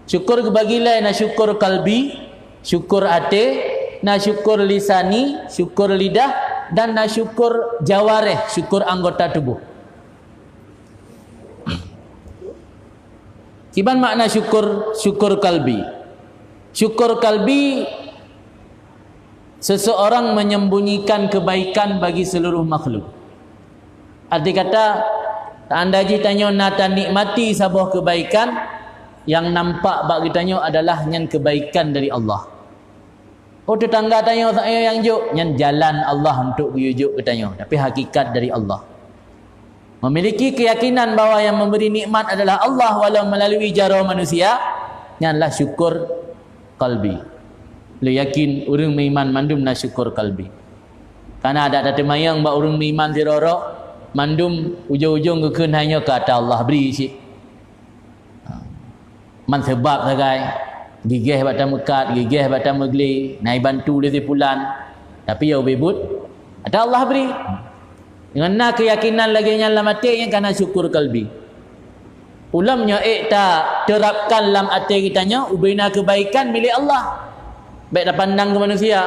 Syukur kebagilah na syukur kalbi, syukur hati, na syukur lisani, syukur lidah, dan na syukur jawareh, syukur anggota tubuh. Kiban makna syukur kalbi? Syukur kalbi, seseorang menyembunyikan kebaikan bagi seluruh makhluk. Arti kata, anda tanya nata nikmati sebuah kebaikan, yang nampak bagi tanya adalah yang kebaikan dari Allah. Oh, tetangga tanya saya yang juk, yang jalan Allah untuk menuju ke tanya, tapi hakikat dari Allah. Memiliki keyakinan bahawa yang memberi nikmat adalah Allah walau melalui jara manusia, nyanlah syukur kalbi. Lu yakin urang beriman mandum na syukur kalbi. Karena ada mayang ba urang beriman siroro mandum ujung-ujung kekeun hanya kata Allah beri si. Man sebab sagai gigih batang mekat, gigih batang megli, naik bantu dia pulan. Tapi ya bebut ada Allah beri. Dengan na keyakinan lagi nyala mati yang karena syukur kalbi. Ulamnya tak terapkan dalam hati kitanya ubina kebaikan milik Allah. Baik dah pandang ke manusia.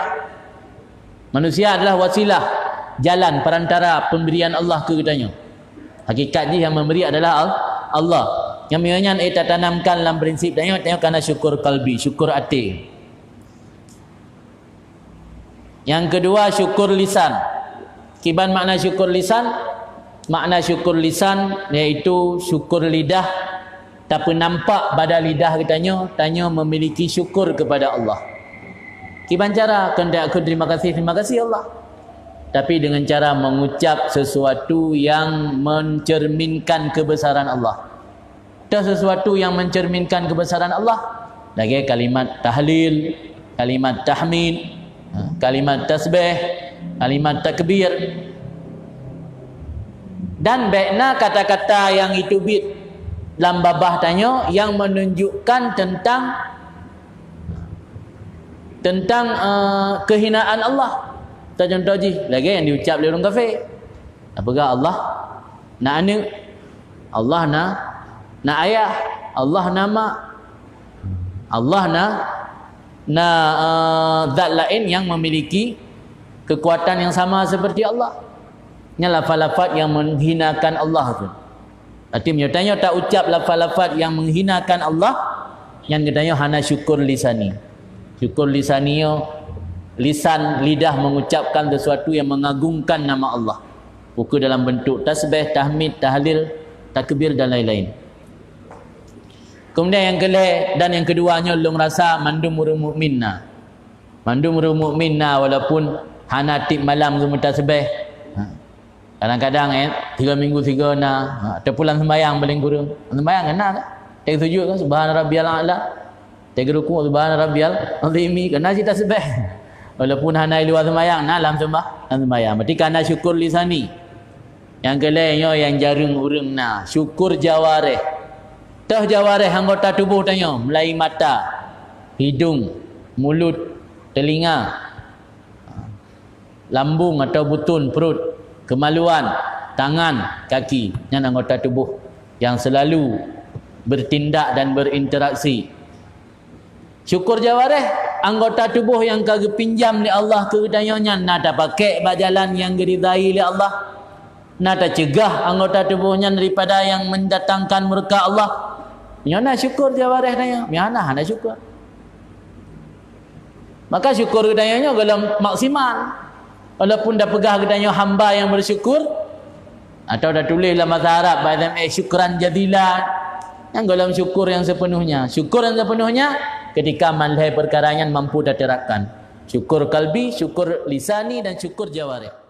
Manusia adalah wasilah, jalan perantara pemberian Allah ke kitanya. Hakikat dia yang memberi adalah Allah. Yang misalnya kita tanamkan dalam prinsip tanya karena syukur kalbi, syukur hati. Yang kedua syukur lisan. Kiban makna syukur lisan? Makna syukur lisan iaitu syukur lidah, tapi nampak pada lidah kitanya tanya memiliki syukur kepada Allah. Kiban cara kendak aku terima kasih Allah. Tapi dengan cara mengucap sesuatu yang mencerminkan kebesaran Allah. Ada sesuatu yang mencerminkan kebesaran Allah. Lagi kalimat tahlil, kalimat tahmid, kalimat tasbih, kalimat takbir. Dan baiknya kata-kata yang itu bit dalam babah tanya yang menunjukkan tentang kehinaan Allah. Contoh lagi yang diucap oleh orang kafir. Apakah Allah nak anak, Allah nak ayah, Allah nama, Allah na zat lain yang memiliki kekuatan yang sama seperti Allah. Nya lafaz-lafaz yang menghinakan Allah tu. Arti menyatanya tak ucap lafaz-lafaz yang menghinakan Allah, yang katanya hana syukur lisani. Syukur lisanio, lisan lidah mengucapkan sesuatu yang mengagungkan nama Allah. Buku dalam bentuk tasbih, tahmid, tahlil, takbir dan lain-lain. Kemudian yang yang keduanya belum rasa mandum urang mukminna. Mandum urang mukminna walaupun hana tip malam ke tasbih. Kadang-kadang 3 minggu 3 na terpulang sembahyang paling kurang. Sembahyang kena kan? Tak sujud kan subhana rabbiyal a'la. Tak ruku subhana rabbiyal azimi kena si tasbih. Walaupun hana luar sembahyang na dalam sembahyang. Berarti karena syukur lisani. Yang kelainya yang jarang urang na syukur jawareh. Tah jawareh anggota tubuh tanya mulai mata, hidung, mulut, telinga, lambung atau butun perut, kemaluan, tangan, kaki, yang anggota tubuh yang selalu bertindak dan berinteraksi. Syukur jawareh anggota tubuh yang kagak pinjam ni Allah ke dayanya nada pakai berjalan yang diridai oleh Allah, nada cegah anggota tubuhnya daripada yang mendatangkan murka Allah. Miana syukur jawareh daya, miana hana syukur. Maka syukur gedayanya kalau maksimal. Walaupun dah pegah gedanya hamba yang bersyukur atau dah tulis dalam bahasa Arab badan syukran jadilan. Yang dalam syukur yang sepenuhnya. Syukur yang sepenuhnya ketika manlai perkaranya mampu dah terapkan. Syukur kalbi, syukur lisani dan syukur jawareh.